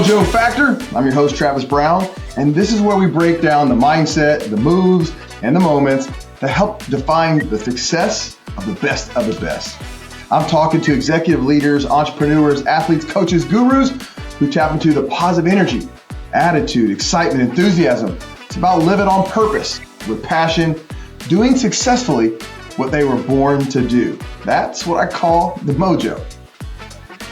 Mojo Factor. I'm your host, Travis Brown, and this is where we break down the mindset, the moves, and the moments that help define the success of the best of the best. I'm talking to executive leaders, entrepreneurs, athletes, coaches, gurus who tap into the positive energy, attitude, excitement, enthusiasm. It's about living on purpose, with passion, doing successfully what they were born to do. That's what I call the Mojo.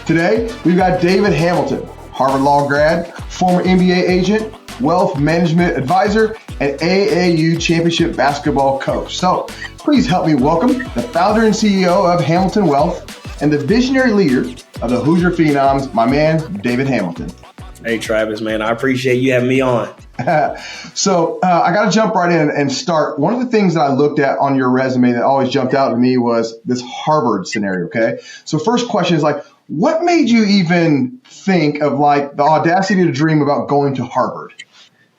Today, we've got David Hamilton, Harvard Law grad, former NBA agent, wealth management advisor, and AAU championship basketball coach. So please help me welcome the founder and CEO of Hamilton Wealth and the visionary leader of the Hoosier Phenoms, my man, David Hamilton. Hey, Travis, man, I appreciate you having me on. So I got to jump right in and start. One of the things that I looked at on your resume that always jumped out to me was this Harvard scenario, okay? So first question is like, what made you even think of like the audacity to dream about going to Harvard?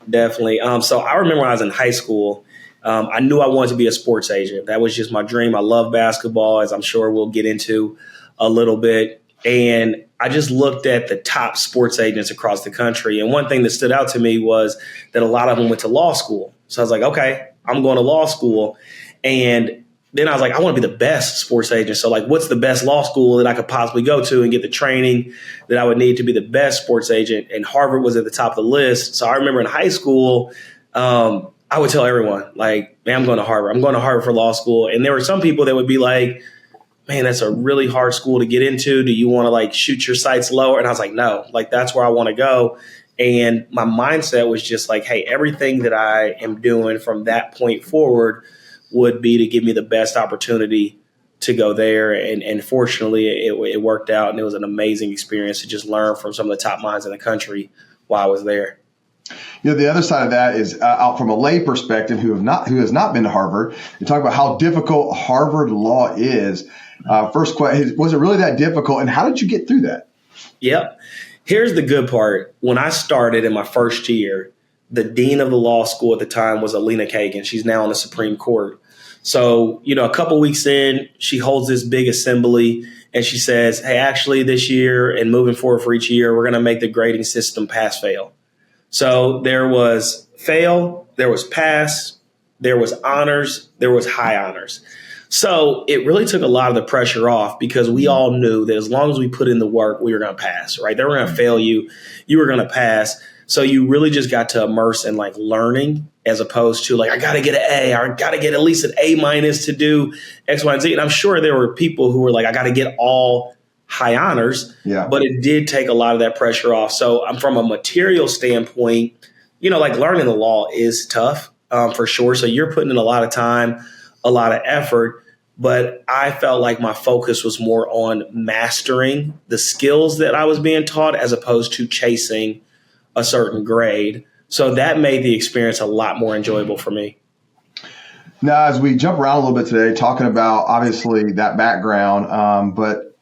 Definitely. So I remember when I was in high school, I knew I wanted to be a sports agent. That was just my dream. I love basketball, as I'm sure we'll get into a little bit. And I just looked at the top sports agents across the country. And one thing that stood out to me was that a lot of them went to law school. So I was like, okay, I'm going to law school. And then I was like, I want to be the best sports agent. So like, what's the best law school that I could possibly go to and get the training that I would need to be the best sports agent? And Harvard was at the top of the list. So I remember in high school, I would tell everyone like, man, I'm going to Harvard. I'm going to Harvard for law school. And there were some people that would be like, man, that's a really hard school to get into. Do you want to like shoot your sights lower? And I was like, no, like that's where I want to go. And my mindset was just like, hey, everything that I am doing from that point forward would be to give me the best opportunity to go there. And fortunately, it worked out. And it was an amazing experience to just learn from some of the top minds in the country while I was there. You know, the other side of that is out from a lay perspective who has not been to Harvard. You talk about how difficult Harvard law is. First question, was it really that difficult? And how did you get through that? Yep. Here's the good part. When I started in my first year, the dean of the law school at the time was Alina Kagan. She's now on the Supreme Court. So, you know, a couple weeks in, she holds this big assembly and she says, hey, actually this year and moving forward for each year, we're going to make the grading system pass fail. So there was fail, there was pass, there was honors, there was high honors. So it really took a lot of the pressure off because we all knew that as long as we put in the work, we were going to pass, right? They were going to fail you. You were going to pass. So you really just got to immerse in like learning as opposed to like, I got to get an A or I got to get at least an A- to do X, Y, and Z. And I'm sure there were people who were like, I got to get all high honors, but it did take a lot of that pressure off. So from a material standpoint, you know, like learning the law is tough for sure. So you're putting in a lot of time, a lot of effort. But I felt like my focus was more on mastering the skills that I was being taught as opposed to chasing a certain grade. So that made the experience a lot more enjoyable for me. Now, as we jump around a little bit today, talking about obviously that background, but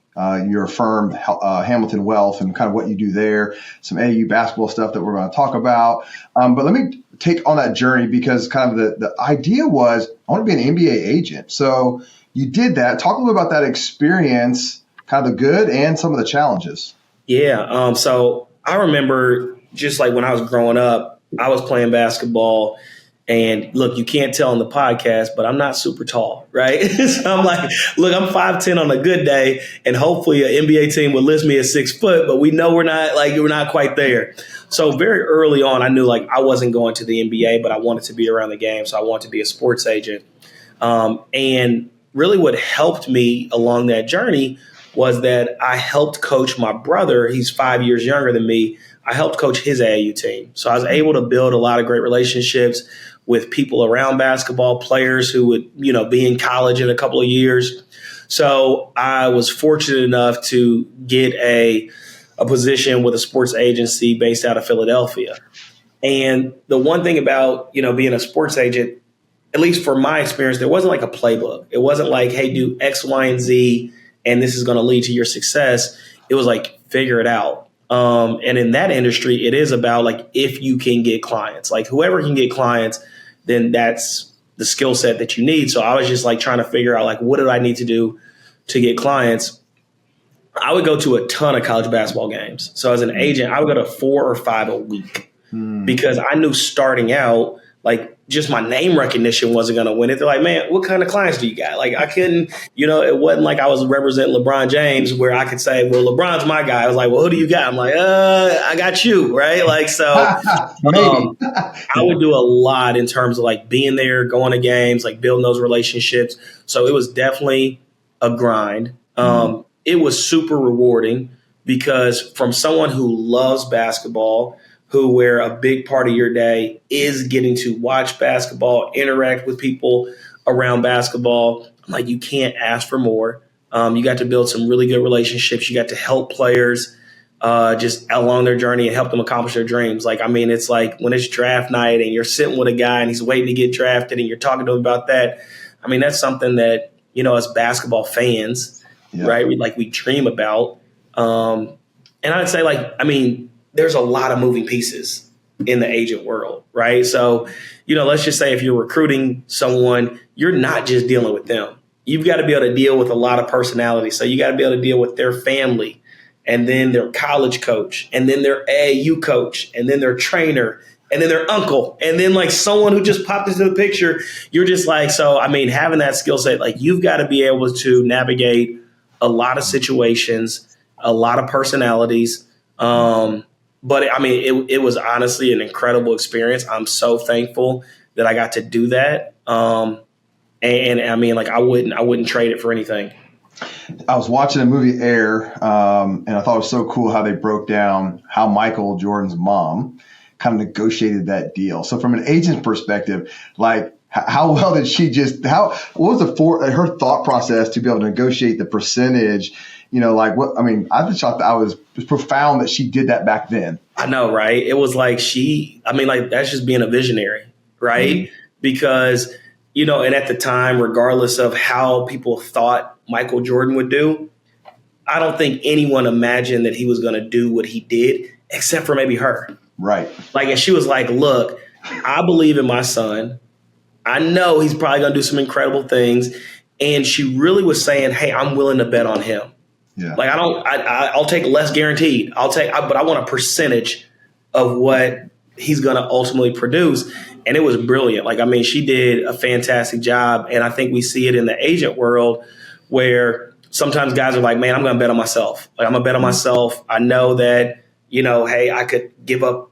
your firm, Hamilton Wealth, and kind of what you do there, some AAU basketball stuff that we're going to talk about. But let me take on that journey because kind of the idea was I want to be an NBA agent. So you did that. Talk a little about that experience, kind of the good and some of the challenges. Yeah. So I remember just like when I was growing up, I was playing basketball. And look, you can't tell on the podcast, but I'm not super tall, right? So I'm like, look, I'm 5'10" on a good day. And hopefully an NBA team would list me at 6 foot, but we know we're not quite there. So very early on, I knew like I wasn't going to the NBA, but I wanted to be around the game. So I wanted to be a sports agent. And really what helped me along that journey was that I helped coach my brother. He's 5 years younger than me. I helped coach his AAU team. So I was able to build a lot of great relationships with people around basketball, players who would, you know, be in college in a couple of years. So I was fortunate enough to get a position with a sports agency based out of Philadelphia. And the one thing about, you know, being a sports agent, at least for my experience, there wasn't like a playbook. It wasn't like, hey, do X, Y, and Z, and this is going to lead to your success. It was like, figure it out. And in that industry, it is about like, if you can get clients, like whoever can get clients, then that's the skill set that you need. So I was just like trying to figure out like, what do I need to do to get clients? I would go to a ton of college basketball games. So as an agent, I would go to 4 or 5 a week because I knew starting out, like just my name recognition wasn't going to win it. They're like, man, what kind of clients do you got? Like I couldn't, it wasn't like I was representing LeBron James where I could say, well, LeBron's my guy. I was like, well, who do you got? I'm like, I got you. Right. Like, so I would do a lot in terms of like being there, going to games, like building those relationships. So it was definitely a grind. It was super rewarding because from someone who loves basketball, where a big part of your day is getting to watch basketball, interact with people around basketball, I'm like, you can't ask for more. You got to build some really good relationships. You got to help players just along their journey and help them accomplish their dreams. Like, I mean, it's like when it's draft night and you're sitting with a guy and he's waiting to get drafted and you're talking to him about that. I mean, that's something that, as basketball fans, right, we dream about. And I'd say, there's a lot of moving pieces in the agent world, right? So, let's just say if you're recruiting someone, you're not just dealing with them. You've got to be able to deal with a lot of personalities. So you got to be able to deal with their family and then their college coach and then their AAU coach and then their trainer and then their uncle and then like someone who just popped into the picture. You're just like, so, having that skill set, like you've got to be able to navigate a lot of situations, a lot of personalities. But it was honestly an incredible experience. I'm so thankful that I got to do that. I wouldn't trade it for anything. I was watching a movie Air, and I thought it was so cool how they broke down how Michael Jordan's mom kind of negotiated that deal. So from an agent's perspective, like how well did she what was her thought process to be able to negotiate the percentage? I just thought that it was profound that she did that back then. I know, right? It was like that's just being a visionary, right? Mm-hmm. Because, and at the time, regardless of how people thought Michael Jordan would do, I don't think anyone imagined that he was going to do what he did, except for maybe her. Right. And she was like, look, I believe in my son. I know he's probably going to do some incredible things. And she really was saying, hey, I'm willing to bet on him. Yeah. Like I'll take less guaranteed. But I want a percentage of what he's going to ultimately produce. And it was brilliant. She did a fantastic job. And I think we see it in the agent world where sometimes guys are like, man, I'm going to bet on myself. Like I'm going to bet on myself. I know that, hey, I could give up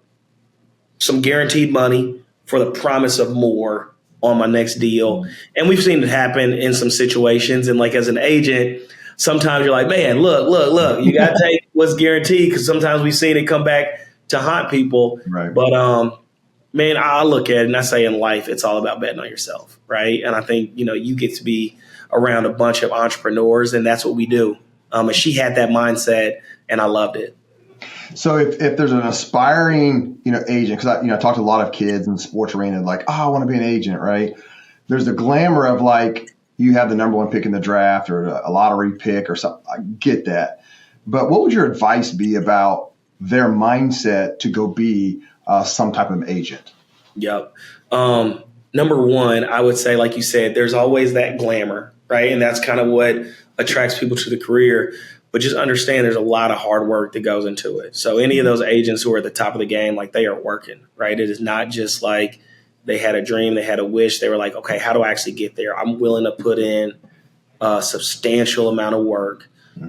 some guaranteed money for the promise of more on my next deal. And we've seen it happen in some situations. And as an agent, sometimes you're like, man, look, you got to take what's guaranteed because sometimes we've seen it come back to haunt people. Right. But, man, I look at it and I say in life, it's all about betting on yourself. Right. And I think, you get to be around a bunch of entrepreneurs and that's what we do. And she had that mindset and I loved it. So if there's an aspiring, agent, because I talked to a lot of kids in the sports arena, like, I want to be an agent. Right. There's the glamour of you have the number one pick in the draft or a lottery pick or something. I get that. But what would your advice be about their mindset to go be some type of agent? Yep. Number one, I would say, like you said, there's always that glamour, right? And that's kind of what attracts people to the career. But just understand there's a lot of hard work that goes into it. So any of those agents who are at the top of the game, they are working, right? It is not just like they had a dream, they had a wish. They were like, okay, how do I actually get there? I'm willing to put in a substantial amount of work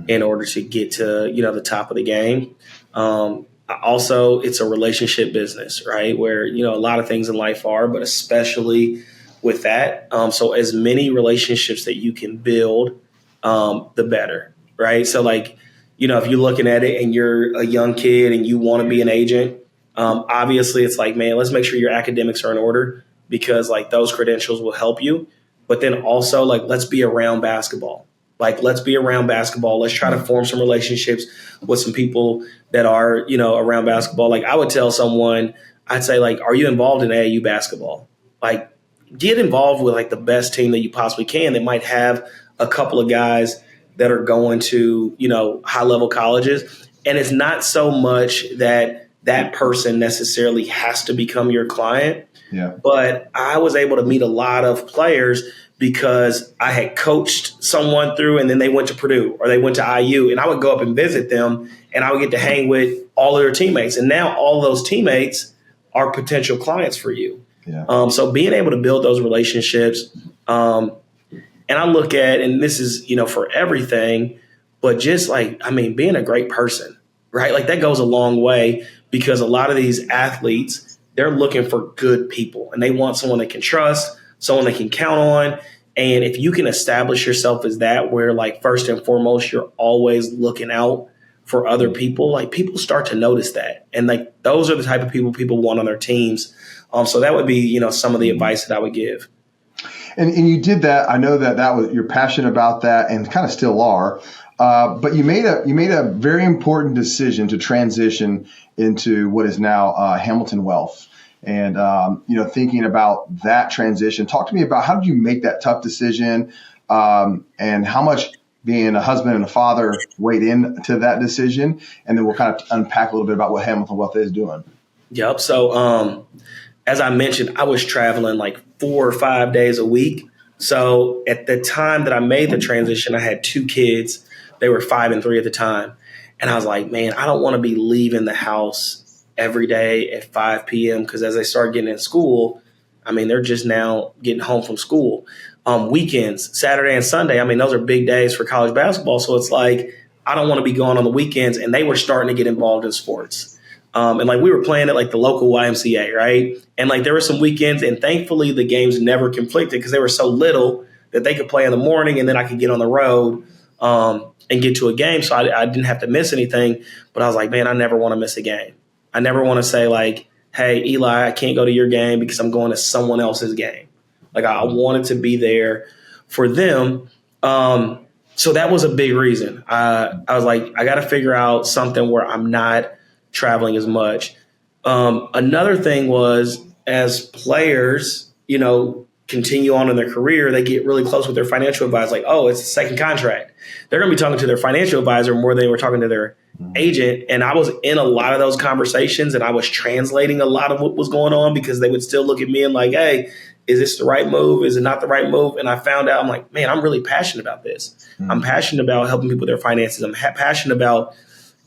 in order to get to, the top of the game. Also, it's a relationship business, right? Where, a lot of things in life are, but especially with that. So as many relationships that you can build, the better, right? So if you're looking at it and you're a young kid and you want to be an agent, obviously it's like, man, let's make sure your academics are in order because those credentials will help you. But then also let's be around basketball. Let's be around basketball. Let's try to form some relationships with some people that are, around basketball. I would tell someone, I'd say are you involved in AAU basketball? Get involved with the best team that you possibly can. They might have a couple of guys that are going to, high level colleges. And it's not so much that person necessarily has to become your client. Yeah. But I was able to meet a lot of players because I had coached someone through and then they went to Purdue or they went to IU, and I would go up and visit them and I would get to hang with all of their teammates. And now all of those teammates are potential clients for you. Yeah. So being able to build those relationships, and I look at, and this is, for everything, but just being a great person, right? Like that goes a long way, because a lot of these athletes, they're looking for good people and they want someone they can trust, someone they can count on. And if you can establish yourself as that, where like first and foremost, you're always looking out for other people, like people start to notice that. And like those are the type of people want on their teams. So that would be, some of the advice that I would give. And you did that. I know that was, you're passionate about that and kind of still are. But you made a very important decision to transition into what is now Hamilton Wealth. And, thinking about that transition, talk to me about how did you make that tough decision, and how much being a husband and a father weighed into that decision. And then we'll kind of unpack a little bit about what Hamilton Wealth is doing. Yep. So as I mentioned, I was traveling like 4 or 5 days a week. So at the time that I made the transition, I had 2 kids. They were 5 and 3 at the time. And I was like, man, I don't want to be leaving the house every day at 5 p.m. because as they start getting in school, they're just now getting home from school. Weekends, Saturday and Sunday, those are big days for college basketball. So it's like, I don't want to be going on the weekends. And they were starting to get involved in sports. And like we were playing at like the local YMCA, right? And like there were some weekends, and thankfully the games never conflicted because they were so little that they could play in the morning and then I could get on the road and get to a game. So I didn't have to miss anything. But I was like, man, I never want to miss a game. I never want to say like, hey, Eli, I can't go to your game because I'm going to someone else's game. Like I wanted to be there for them. So that was a big reason. I was like, I got to figure out something where I'm not traveling as much. Another thing was, as players, continue on in their career, they get really close with their financial advisor. Like, oh, it's a second contract. They're going to be talking to their financial advisor more than they were talking to their agent. And I was in a lot of those conversations and I was translating a lot of what was going on because they would still look at me and like, hey, is this the right move? Is it not the right move? And I found out, I'm like, man, I'm really passionate about this. I'm passionate about helping people with their finances. I'm passionate about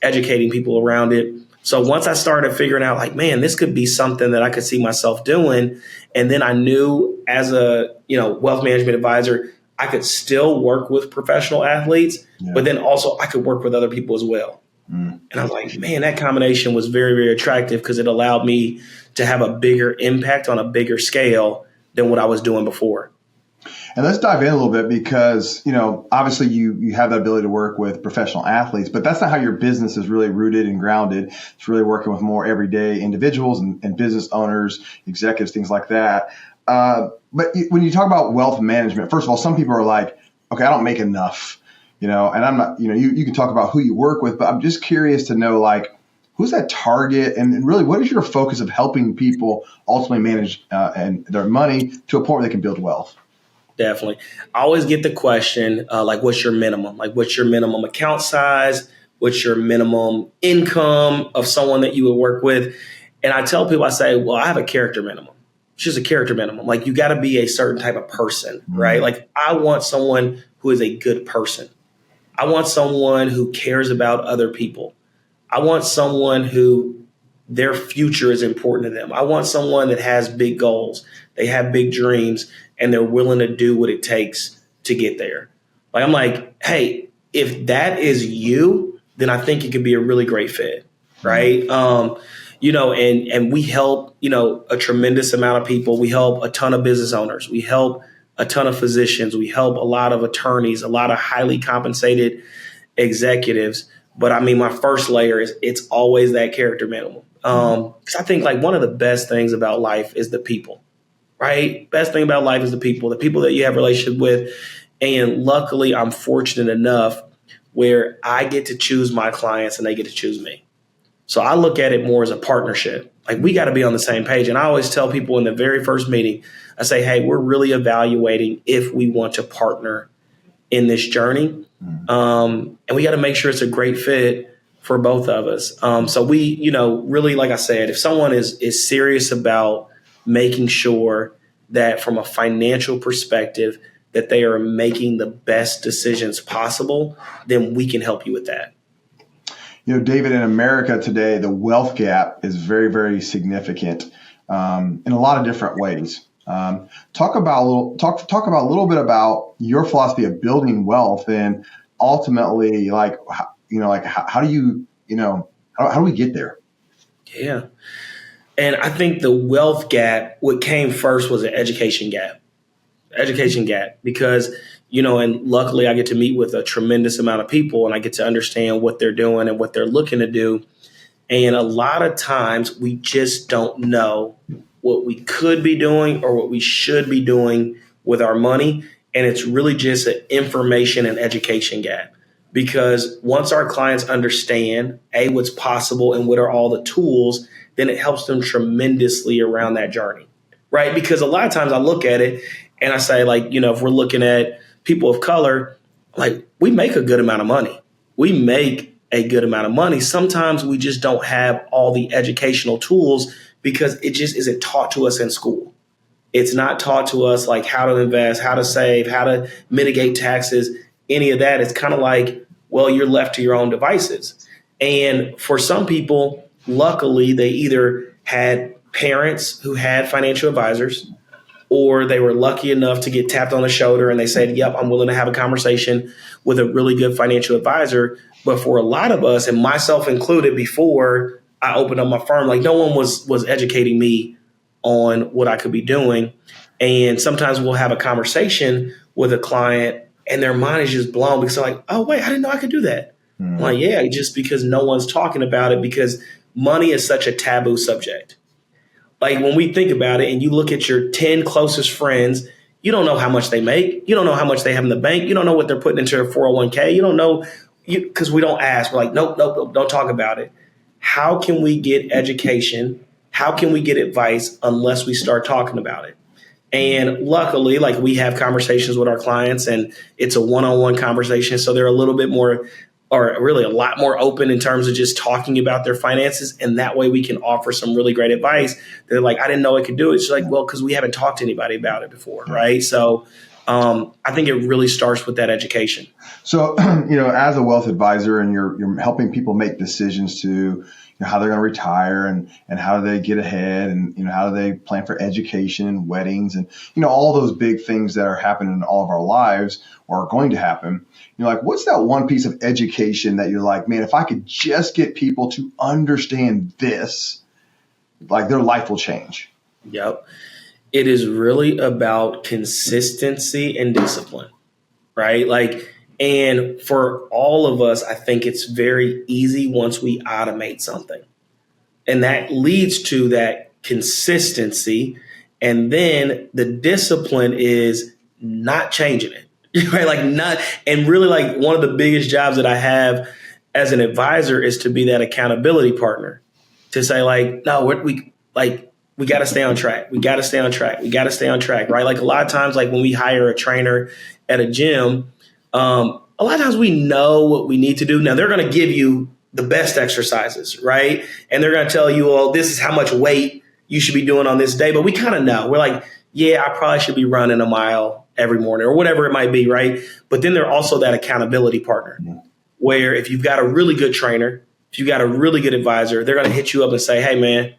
educating people around it. So once I started figuring out like, man, this could be something that I could see myself doing. And then I knew as a, wealth management advisor, I could still work with professional athletes, but then also I could work with other people as well. And I was like, man, that combination was very, very attractive because it allowed me to have a bigger impact on a bigger scale than what I was doing before. And let's dive in a little bit because, obviously you have the ability to work with professional athletes, but that's not how your business is really rooted and grounded. It's really working with more everyday individuals and business owners, executives, things like that. But when you talk about wealth management, first of all, some people are like, okay, I don't make enough, and I'm not, you can talk about who you work with, but I'm just curious to know, like, who's that target? And really, what is your focus of helping people ultimately manage and their money to a point where they can build wealth? Definitely. I always get the question, like, what's your minimum? Like, what's your minimum account size? What's your minimum income of someone that you would work with? And I tell people, I say, well, I have a character minimum. It's just a character minimum. Like, you got to be a certain type of person, right? Like, I want someone who is a good person. I want someone who cares about other people. I want someone who their future is important to them. I want someone that has big goals. They have big dreams and they're willing to do what it takes to get there. Like, I'm like, hey, if that is you, then I think it could be a really great fit. Right. And we help, a tremendous amount of people. We help a ton of business owners. We help a ton of physicians. We help a lot of attorneys, a lot of highly compensated executives. But my first layer is it's always that character minimum. Because I think like one of the best things about life is the people, right? Best thing about life is the people that you have a relationship with. And luckily, I'm fortunate enough where I get to choose my clients and they get to choose me. So I look at it more as a partnership. Like, we got to be on the same page. And I always tell people in the very first meeting, I say, hey, we're really evaluating if we want to partner in this journey. And we got to make sure it's a great fit for both of us. So we, really, like I said, if someone is serious about making sure that from a financial perspective, that they are making the best decisions possible, then we can help you with that. David, in America today, the wealth gap is very, very significant in a lot of different ways. Talk about a little bit about your philosophy of building wealth, and ultimately, how do we get there? Yeah. And I think the wealth gap, what came first was an education gap. Because, and luckily I get to meet with a tremendous amount of people, and I get to understand what they're doing and what they're looking to do. And a lot of times we just don't know what we could be doing or what we should be doing with our money. And it's really just an information and education gap. Because once our clients understand, what's possible and what are all the tools, then it helps them tremendously around that journey, right? Because a lot of times I look at it and I say, if we're looking at people of color, we make a good amount of money. We make a good amount of money. Sometimes we just don't have all the educational tools because it just isn't taught to us in school. It's not taught to us how to invest, how to save, how to mitigate taxes, any of that. It's kind of you're left to your own devices. And for some people, luckily, they either had parents who had financial advisors, or they were lucky enough to get tapped on the shoulder and they said, yep, I'm willing to have a conversation with a really good financial advisor. But for a lot of us, and myself included, before I opened up my firm, no one was educating me on what I could be doing. And sometimes we'll have a conversation with a client and their mind is just blown because they're oh, wait, I didn't know I could do that. Mm-hmm. I'm yeah, just because no one's talking about it, because money is such a taboo subject. When we think about it and you look at your 10 closest friends, you don't know how much they make. You don't know how much they have in the bank. You don't know what they're putting into their 401k. You don't know, because we don't ask. We're nope, don't talk about it. How can we get education? How can we get advice unless we start talking about it? And luckily, we have conversations with our clients and it's a one-on-one conversation. So they're a little bit more, or really a lot more open in terms of just talking about their finances. And that way we can offer some really great advice. They're I didn't know I could do it. It's well, because we haven't talked to anybody about it before, right? So I think it really starts with that education. So, as a wealth advisor and you're helping people make decisions to how they're going to retire and how do they get ahead and, how do they plan for education and weddings and, all those big things that are happening in all of our lives or are going to happen. What's that one piece of education that you're man, if I could just get people to understand this, their life will change? Yep. It is really about consistency and discipline, right? And for all of us, I think it's very easy once we automate something. And that leads to that consistency. And then the discipline is not changing it, right? And really one of the biggest jobs that I have as an advisor is to be that accountability partner, to say no, we got to stay on track. We got to stay on track. We got to stay on track, right? A lot of times, when we hire a trainer at a gym, a lot of times we know what we need to do. Now, they're going to give you the best exercises, right? And they're going to tell you, oh, this is how much weight you should be doing on this day. But we kind of know. We're yeah, I probably should be running a mile every morning or whatever it might be, right? But then they're also that accountability partner where if you've got a really good trainer, if you've got a really good advisor, they're going to hit you up and say, hey, man,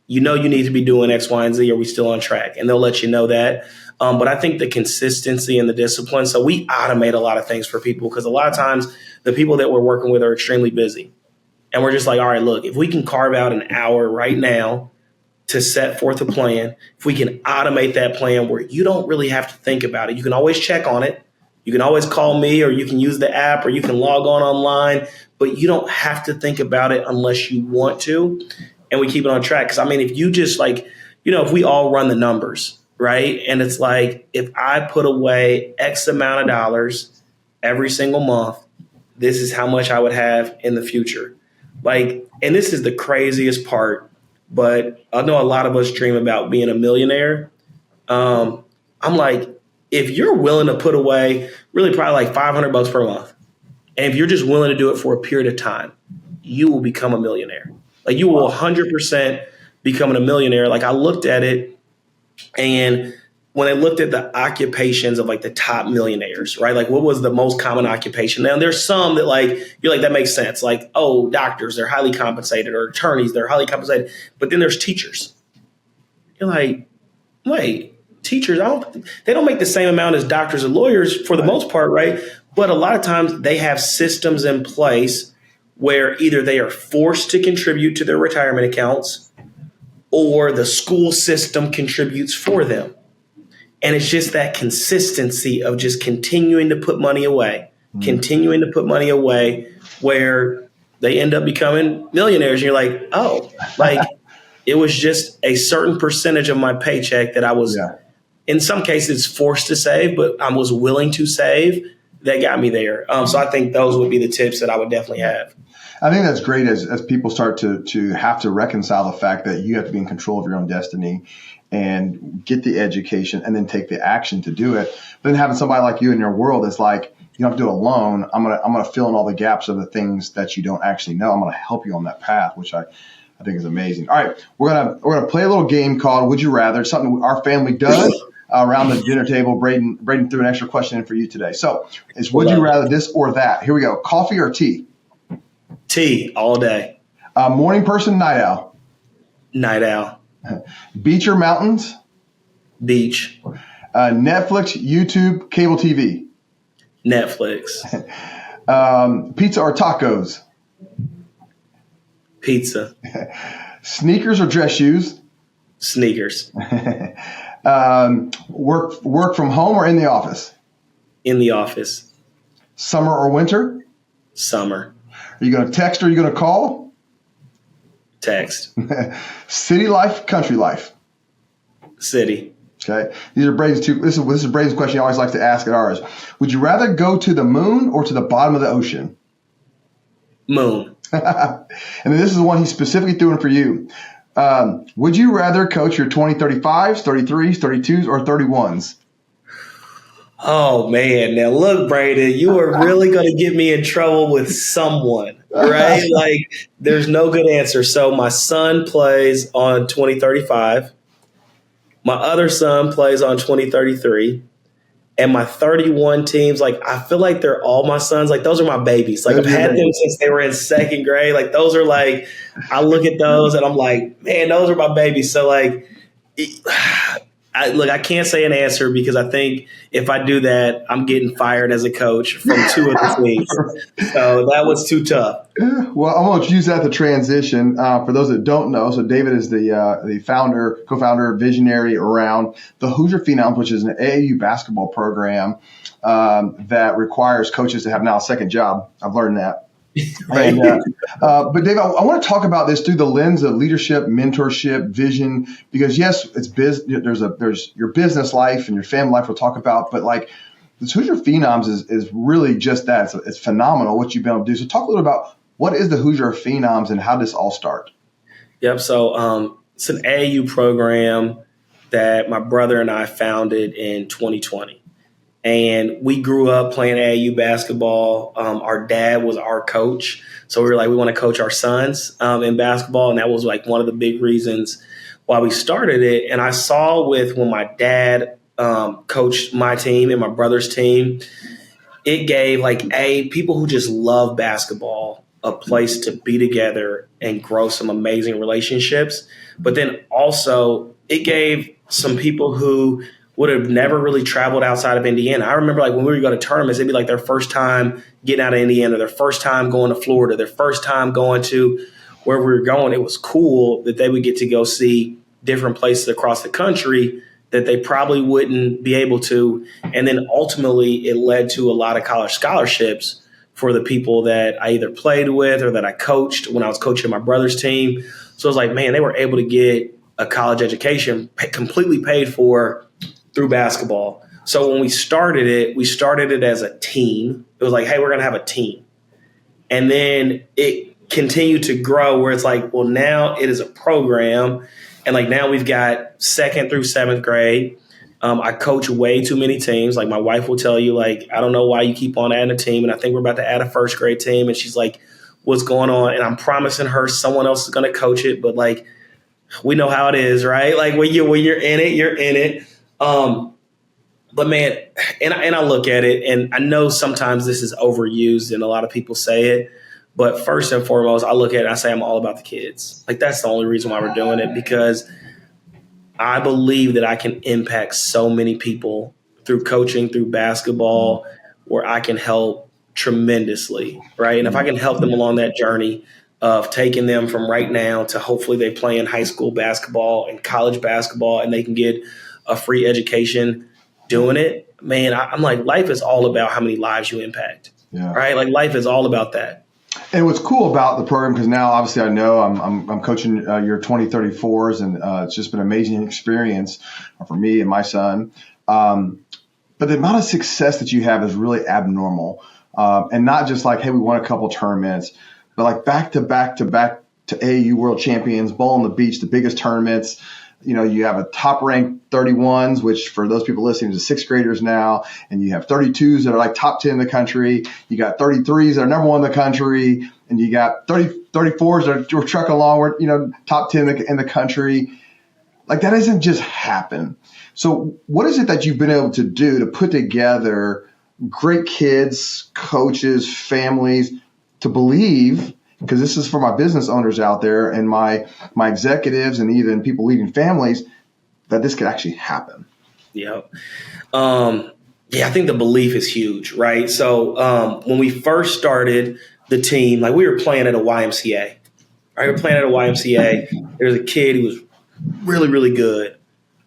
you need to be doing X, Y, and Z. Are we still on track? And they'll let you know that. But I think the consistency and the discipline. So we automate a lot of things for people because a lot of times the people that we're working with are extremely busy. And we're just all right, look, if we can carve out an hour right now to set forth a plan, if we can automate that plan where you don't really have to think about it, you can always check on it. You can always call me or you can use the app or you can log on online, but you don't have to think about it unless you want to. And we keep it on track. Because if you just if we all run the numbers, right? And it's if I put away X amount of dollars every single month, this is how much I would have in the future. And this is the craziest part, but I know a lot of us dream about being a millionaire. I'm if you're willing to put away really probably $500 per month, and if you're just willing to do it for a period of time, you will become a millionaire. You will 100% becoming a millionaire. I looked at it and when they looked at the occupations of like the top millionaires, right? Like what was the most common occupation? Now there's some that like, you're like, that makes sense. Like, oh, doctors, they're highly compensated, or attorneys, they're highly compensated. But then there's teachers. You're like, wait, teachers, they don't make the same amount as doctors or lawyers for the most part, right? But a lot of times they have systems in place where either they are forced to contribute to their retirement accounts or the school system contributes for them. And it's just that consistency of just continuing to put money away, where they end up becoming millionaires. And you're like, oh, like it was just a certain percentage of my paycheck that I was, in some cases, forced to save, but I was willing to save, that got me there. So I think those would be the tips that I would definitely have. I think that's great as people start to have to reconcile the fact that you have to be in control of your own destiny and get the education and then take the action to do it. But then having somebody like you in your world that's like, you don't have to do it alone. I'm gonna fill in all the gaps of the things that you don't actually know. I'm gonna help you on that path, which I think is amazing. All right, we're gonna play a little game called Would You Rather. It's something our family does around the dinner table. Braden threw an extra question in for you today. So it's Would you rather this or that? Here we go. Coffee or tea? Tea all day. Morning person, night owl? Night owl. Beach or mountains? Beach. Netflix, YouTube, cable TV? Netflix. Pizza or tacos? Pizza. Sneakers or dress shoes? Sneakers. Work from home or in the office? In the office. Summer or winter? Summer. Are you going to text or are you going to call? Text. City life, country life? City. Okay. These are Braden's two. This is Braden's question he always likes to ask at ours. Would you rather go to the moon or to the bottom of the ocean? Moon. And then this is the one he specifically threw in for you. Would you rather coach your 35s, 33s, 32s, or 31s? Oh, man. Now, look, Braden, you are really going to get me in trouble with someone, right? Like, there's no good answer. So my son plays on 2035. My other son plays on 2033. And my 31 teams, like, I feel like they're all my sons. Like, those are my babies. Like, I've had them since they were in second grade. Like, those are like, I look at those and I'm like, man, those are my babies. So, like, I can't say an answer because I think if I do that, I'm getting fired as a coach from two of the teams. So that was too tough. Well, I'm going to use that to transition. For those that don't know, so David is the co-founder, visionary around the Hoosier Phenoms, which is an AAU basketball program that requires coaches to have now a second job. I've learned that. Right. But Dave, I want to talk about this through the lens of leadership, mentorship, vision, because yes, it's there's your business life and your family life we'll talk about, but like this Hoosier Phenoms is really just that. It's phenomenal what you've been able to do. So talk a little about what is the Hoosier Phenoms and how did this all start? Yep. So it's an AAU program that my brother and I founded in 2020. And we grew up playing AAU basketball. Our dad was our coach. So we were like, we want to coach our sons in basketball. And that was like one of the big reasons why we started it. And I saw when my dad coached my team and my brother's team, it gave people who just love basketball a place to be together and grow some amazing relationships. But then also it gave some people who would have never really traveled outside of Indiana. I remember when we would go to tournaments, it'd be like their first time getting out of Indiana, their first time going to Florida, their first time going to where we were going. It was cool that they would get to go see different places across the country that they probably wouldn't be able to. And then ultimately it led to a lot of college scholarships for the people that I either played with or that I coached when I was coaching my brother's team. So it was like, man, they were able to get a college education completely paid for through basketball. So when we started it as a team. It was like, hey, we're going to have a team. And then it continued to grow where it's like, well, now it is a program. And now we've got 2nd through 7th grade. I coach way too many teams. My wife will tell you, I don't know why you keep on adding a team. And I think we're about to add a 1st grade team. And she's like, what's going on? And I'm promising her someone else is going to coach it. But we know how it is, right? When you're in it, you're in it. But man, and I look at it, and I know sometimes this is overused and a lot of people say it, but first and foremost, I look at it and I say I'm all about the kids. Like that's the only reason why we're doing it, because I believe that I can impact so many people through coaching, through basketball, where I can help tremendously, right? And if I can help them along that journey of taking them from right now to hopefully they play in high school basketball and college basketball and they can get a free education doing it, man, I'm like, life is all about how many lives you impact, right? Like life is all about that. And what's cool about the program, because now obviously I know I'm coaching your 2034s, and it's just been an amazing experience for me and my son. But the amount of success that you have is really abnormal, and not just like, hey, we won a couple tournaments, but like back to back to AAU World Champions, Bowl on the Beach, the biggest tournaments. You know, you have a top ranked 31s, which for those people listening is sixth graders now, and you have 32s that are like top 10 in the country. You got 33s that are number one in the country, and you got 34s that are trucking along, you know, top 10 in the country. Like that doesn't just happen. So what is it that you've been able to do to put together great kids, coaches, families to believe? Because this is for my business owners out there and my executives and even people leading families, that this could actually happen. Yeah. I think the belief is huge, right? So when we first started the team, like we were playing at a YMCA, right? We were playing at a YMCA. There was a kid who was really, really good.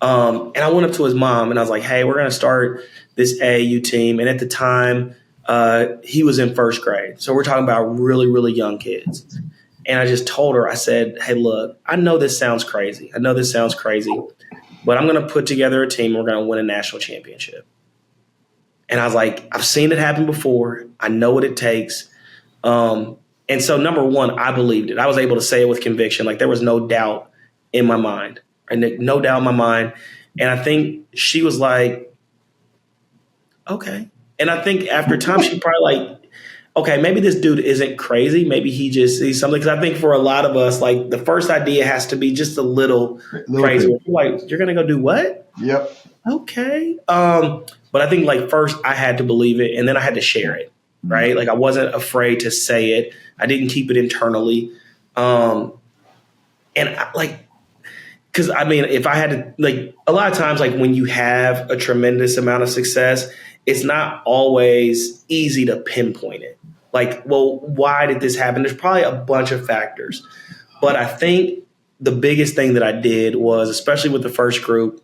And I went up to his mom and I was like, hey, we're going to start this AAU team. And at the time, he was in first grade. So we're talking about really, really young kids. And I just told her, I said, hey, look, I know this sounds crazy. But I'm going to put together a team and we're going to win a national championship. And I was like, I've seen it happen before. I know what it takes. And so number one, I believed it. I was able to say it with conviction. Like there was no doubt in my mind. Right? No doubt in my mind. And I think she was like, okay. And I think after time, she probably like, okay, maybe this dude isn't crazy. Maybe he just sees something. Because I think for a lot of us, like the first idea has to be just a little crazy. You're like, you're going to go do what? Yep. Okay. But I think like first I had to believe it and then I had to share it, right? Like I wasn't afraid to say it. I didn't keep it internally. Because I mean, if I had to, like a lot of times, like when you have a tremendous amount of success, it's not always easy to pinpoint it. Like, well, why did this happen? There's probably a bunch of factors. But I think the biggest thing that I did was, especially with the first group,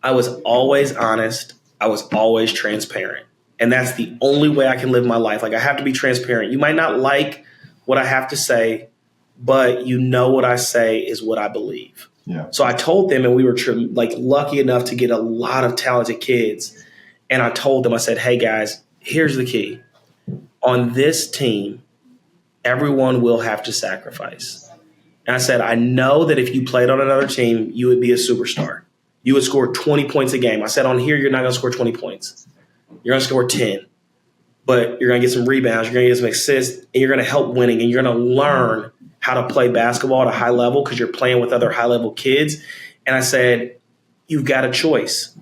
I was always honest. I was always transparent. And that's the only way I can live my life. Like I have to be transparent. You might not like what I have to say, but you know what I say is what I believe. Yeah. So I told them, and we were lucky enough to get a lot of talented kids. And I told them, I said, hey guys, here's the key. On this team, everyone will have to sacrifice. And I said, I know that if you played on another team, you would be a superstar. You would score 20 points a game. I said, on here, you're not going to score 20 points. You're going to score 10. But you're going to get some rebounds. You're going to get some assists. And you're going to help winning. And you're going to learn how to play basketball at a high level because you're playing with other high-level kids. And I said, you've got a choice.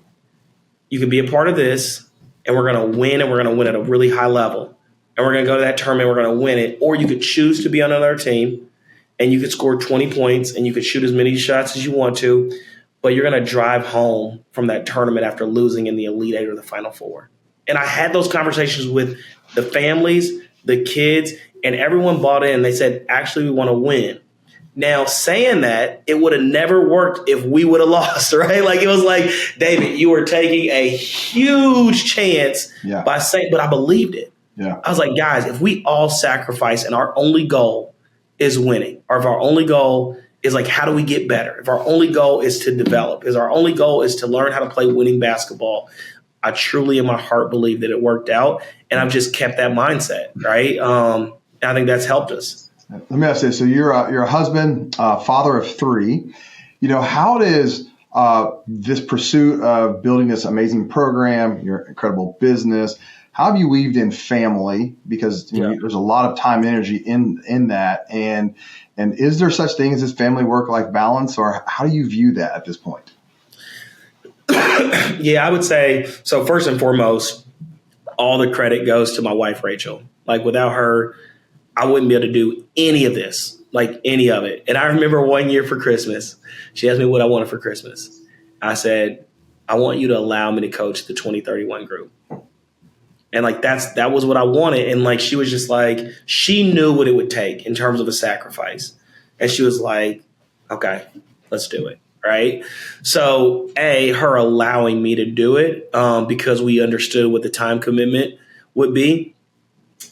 You can be a part of this, and we're going to win, and we're going to win at a really high level. And we're going to go to that tournament, we're going to win it. Or you could choose to be on another team, and you could score 20 points, and you could shoot as many shots as you want to, but you're going to drive home from that tournament after losing in the Elite Eight or the Final Four. And I had those conversations with the families, the kids, and everyone bought in. They said, actually, we want to win. Now, saying that, it would have never worked if we would have lost, right? Like, it was like, David, you were taking a huge chance by saying, but I believed it. Yeah. I was like, guys, if we all sacrifice and our only goal is winning, or if our only goal is like, how do we get better? If our only goal is to develop, if our only goal is to learn how to play winning basketball, I truly in my heart believe that it worked out. And I've just kept that mindset, right? And I think that's helped us. Let me ask you, so you're a husband, father of three. You know, how does this pursuit of building this amazing program, your incredible business, how have you weaved in family? Because there's a lot of time and energy in that. And is there such thing as this family work-life balance, or how do you view that at this point? Yeah, I would say, so first and foremost, all the credit goes to my wife, Rachel. Like without her, I wouldn't be able to do any of this, like any of it. And I remember one year for Christmas, she asked me what I wanted for Christmas. I said, I want you to allow me to coach the 2031 group. And like that was what I wanted. And like she was just like, she knew what it would take in terms of a sacrifice. And she was like, okay, let's do it. Right. So her allowing me to do it because we understood what the time commitment would be.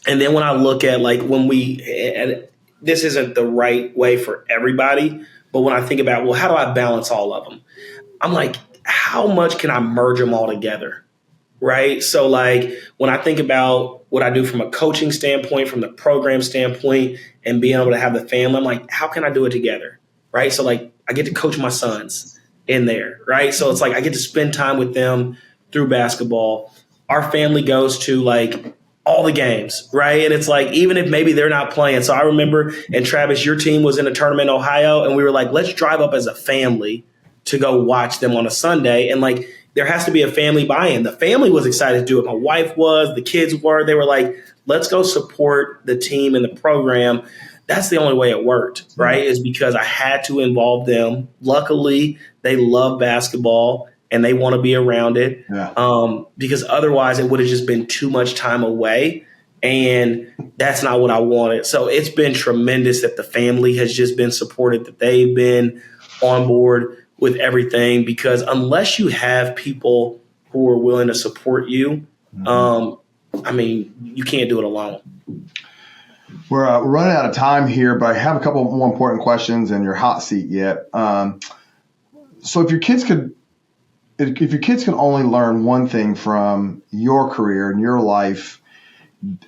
And then when I look at like when and this isn't the right way for everybody, but when I think about, well, how do I balance all of them? I'm like, how much can I merge them all together? Right. So like when I think about what I do from a coaching standpoint, from the program standpoint, and being able to have the family, I'm like, how can I do it together? Right. So like I get to coach my sons in there. Right. So it's like I get to spend time with them through basketball. Our family goes to like all the games. Right. And it's like, even if maybe they're not playing. So I remember, and Travis, your team was in a tournament in Ohio, and we were like, let's drive up as a family to go watch them on a Sunday. And like, there has to be a family buy-in. The family was excited to do it. My wife was, the kids were. They were like, let's go support the team and the program. That's the only way it worked, right? Is because I had to involve them. Luckily, they love basketball and they want to be around it. Yeah. Because otherwise it would have just been too much time away. And that's not what I wanted. So it's been tremendous that the family has just been supported, that they've been on board with everything, because unless you have people who are willing to support you, I mean, you can't do it alone. We're running out of time here, but I have a couple more important questions in your hot seat yet. So if your kids could only learn one thing from your career and your life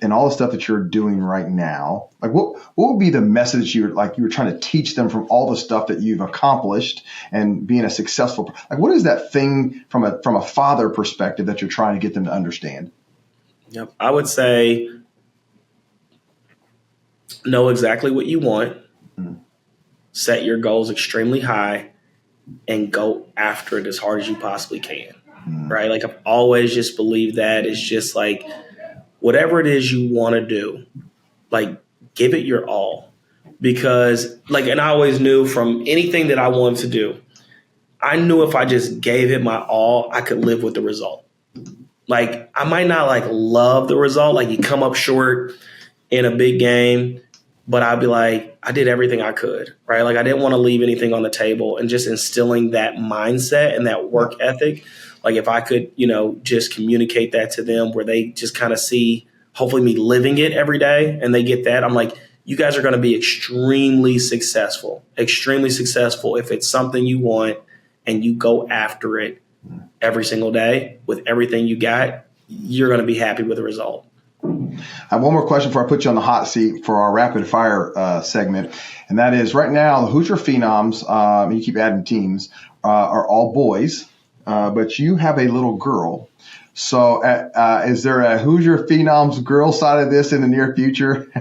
and all the stuff that you're doing right now, like what would be the message you were trying to teach them from all the stuff that you've accomplished and being a successful, like what is that thing from a father perspective that you're trying to get them to understand? Yep. I would say know exactly what you want, set your goals extremely high, and go after it as hard as you possibly can. Right? Like I've always just believed that it's just like, whatever it is you want to do, like give it your all, because like, and I always knew from anything that I wanted to do, I knew if I just gave it my all, I could live with the result. Like I might not like love the result, like you come up short in a big game, but I'd be like, I did everything I could, right? Like I didn't want to leave anything on the table, and just instilling that mindset and that work ethic. Like if I could, just communicate that to them where they just kind of see, hopefully me living it every day, and they get that. I'm like, you guys are going to be extremely successful if it's something you want and you go after it every single day with everything you got, you're going to be happy with the result. I have one more question before I put you on the hot seat for our rapid fire segment. And that is, right now, the Hoosier Phenoms, you keep adding teams, are all boys. But you have a little girl. So is there a Hoosier Phenoms girl side of this in the near future?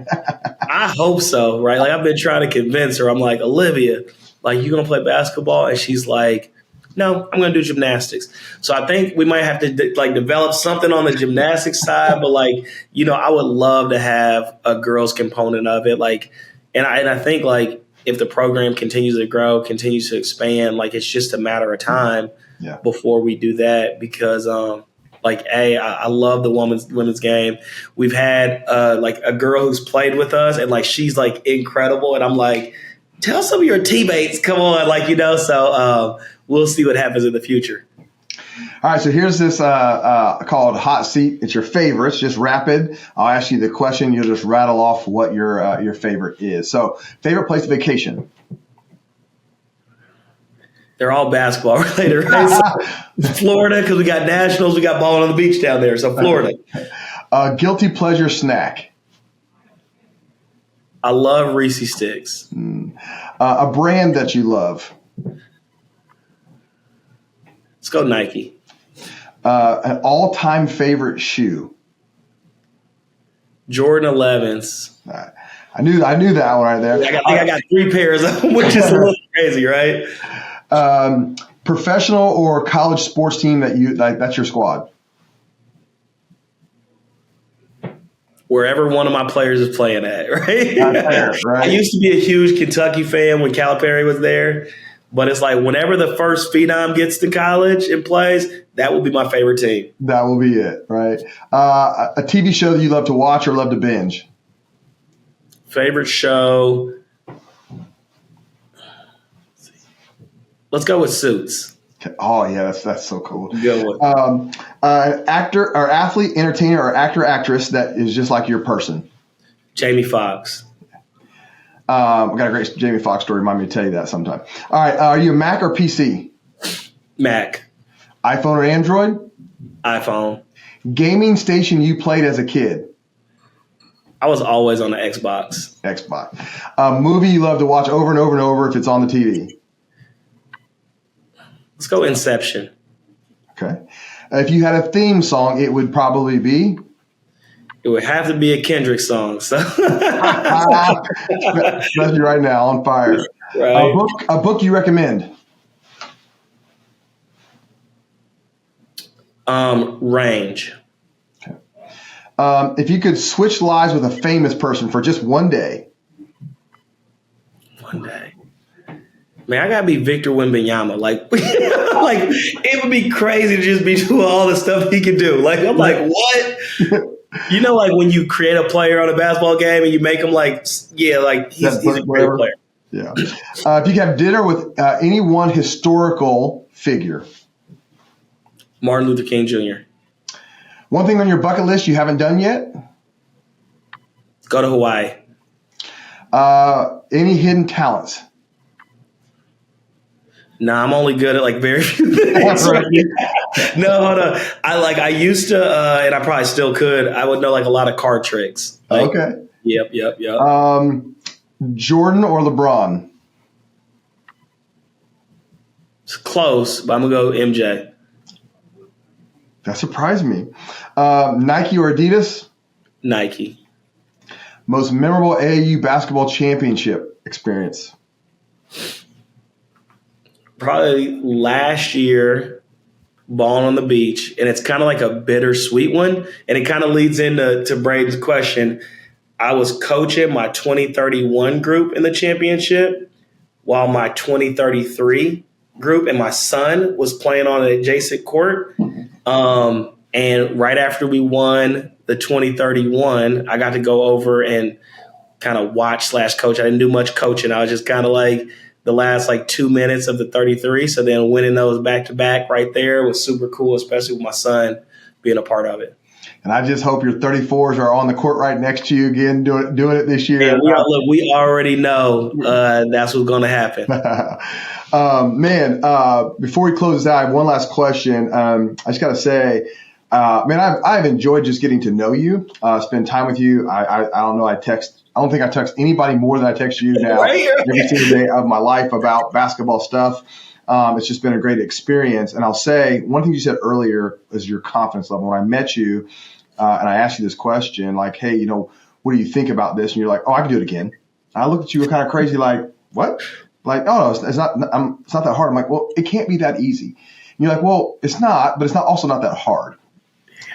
I hope so, right? Like I've been trying to convince her. I'm like, Olivia, like you going to play basketball? And she's like, no, I'm going to do gymnastics. So I think we might have to like develop something on the gymnastics side. But like, I would love to have a girls component of it. Like, and I think like if the program continues to grow, continues to expand, like it's just a matter of time. Yeah. Before we do that, because I love the women's game. We've had like a girl who's played with us, and like she's like incredible, and I'm like, tell some of your teammates, come on, so we'll see what happens in the future. All right, so here's this called Hot Seat. It's your favorites, just rapid. I'll ask you the question, you'll just rattle off what your favorite is. So, favorite place to vacation? They're all basketball related, right? So Florida, because we got nationals, we got balling on the beach down there. So Florida. Guilty pleasure snack. I love Reese's Sticks. A brand that you love. Let's go Nike. An all-time favorite shoe. Jordan 11s. I knew that one right there. I got 3 pairs of them, which is a little crazy, right? Professional or college sports team that's your squad? Wherever one of my players is playing at, right? Fair, right? I used to be a huge Kentucky fan when Calipari was there, but it's like whenever the first Phenom gets to college and plays, that will be my favorite team. That will be it, right? A TV show that you love to watch or love to binge? Favorite show? Let's go with Suits. Oh yeah, that's so cool. Go with actor or athlete, entertainer, or actor, actress that is just like your person. Jamie Foxx. I got a great Jamie Foxx story. Remind me to tell you that sometime. All right, are you a Mac or PC? Mac. iPhone or Android? iPhone. Gaming station you played as a kid? I was always on the Xbox. Xbox. A movie you love to watch over and over and over if it's on the TV? Let's go Inception. Okay. If you had a theme song, it would probably be? It would have to be a Kendrick song. So. Especially right now, on fire. Right. A book you recommend? Range. Okay. If you could switch lives with a famous person for just one day? One day. Man, I gotta be Victor Wembanyama. Like it would be crazy to just be doing all the stuff he could do. Like, I'm like, what? You know, like when you create a player on a basketball game and you make him he's a great player. Yeah. If you could have dinner with any one historical figure? Martin Luther King Jr. One thing on your bucket list you haven't done yet? Go to Hawaii. Any hidden talents? Nah, I'm only good at very few things. No, hold on. I used to, and I probably still could. I would know a lot of card tricks. Okay. Yep. Jordan or LeBron? It's close, but I'm gonna go MJ. That surprised me. Nike or Adidas? Nike. Most memorable AAU basketball championship experience? Probably last year, balling on the beach, and it's kind of like a bittersweet one, and it kind of leads into Braden's question. I was coaching my 2031 group in the championship while my 2033 group and my son was playing on an adjacent court. And right after we won the 2031, I got to go over and kind of watch / coach. I didn't do much coaching. I was just kind of the last 2 minutes of the 33. So then winning those back to back right there was super cool, especially with my son being a part of it. And I just hope your 34s are on the court right next to you again, doing it this year. Yeah, we already know that's what's going to happen. Before we close this out, I have one last question. I just got to say, I've enjoyed just getting to know you, spend time with you. I don't know. I don't think I text anybody more than I text you now every single day of my life about basketball stuff. It's just been a great experience. And I'll say one thing you said earlier is your confidence level. When I met you and I asked you this question, hey, what do you think about this? And you're like, oh, I can do it again. And I looked at you kind of crazy, what? Oh, no, it's not that hard. I'm like, well, it can't be that easy. And you're like, well, it's not, but it's also not that hard.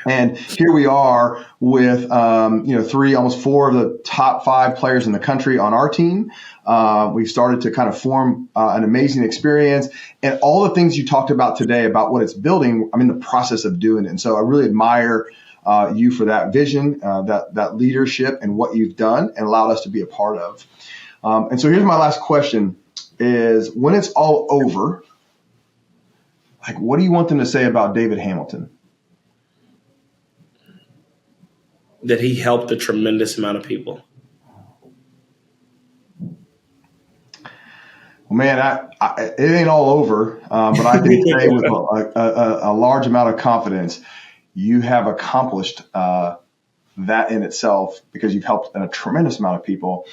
And here we are with, 3, almost 4 of the top 5 players in the country on our team. We've started to kind of form an amazing experience, and all the things you talked about today about what it's building, I'm in the process of doing it. And so I really admire you for that vision, that leadership, and what you've done and allowed us to be a part of. And so here's my last question is, when it's all over, what do you want them to say about David Hamilton? That he helped a tremendous amount of people. Well, man, it ain't all over, but I can say with a large amount of confidence, you have accomplished that in itself because you've helped a tremendous amount of people.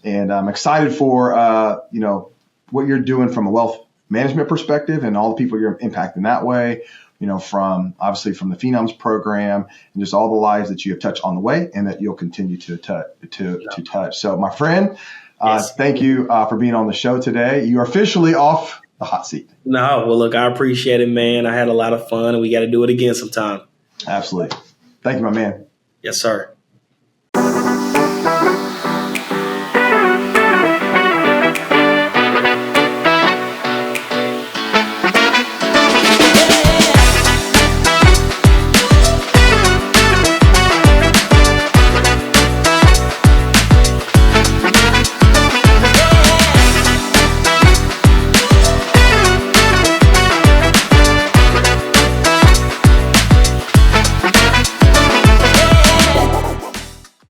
And I'm excited for, what you're doing from a wealth management perspective and all the people you're impacting that way. From the Phenoms program and just all the lives that you have touched on the way and that you'll continue to touch. So, my friend, yes. Thank you for being on the show today. You are officially off the hot seat. No, well, look, I appreciate it, man. I had a lot of fun, and we got to do it again sometime. Absolutely. Thank you, my man. Yes, sir.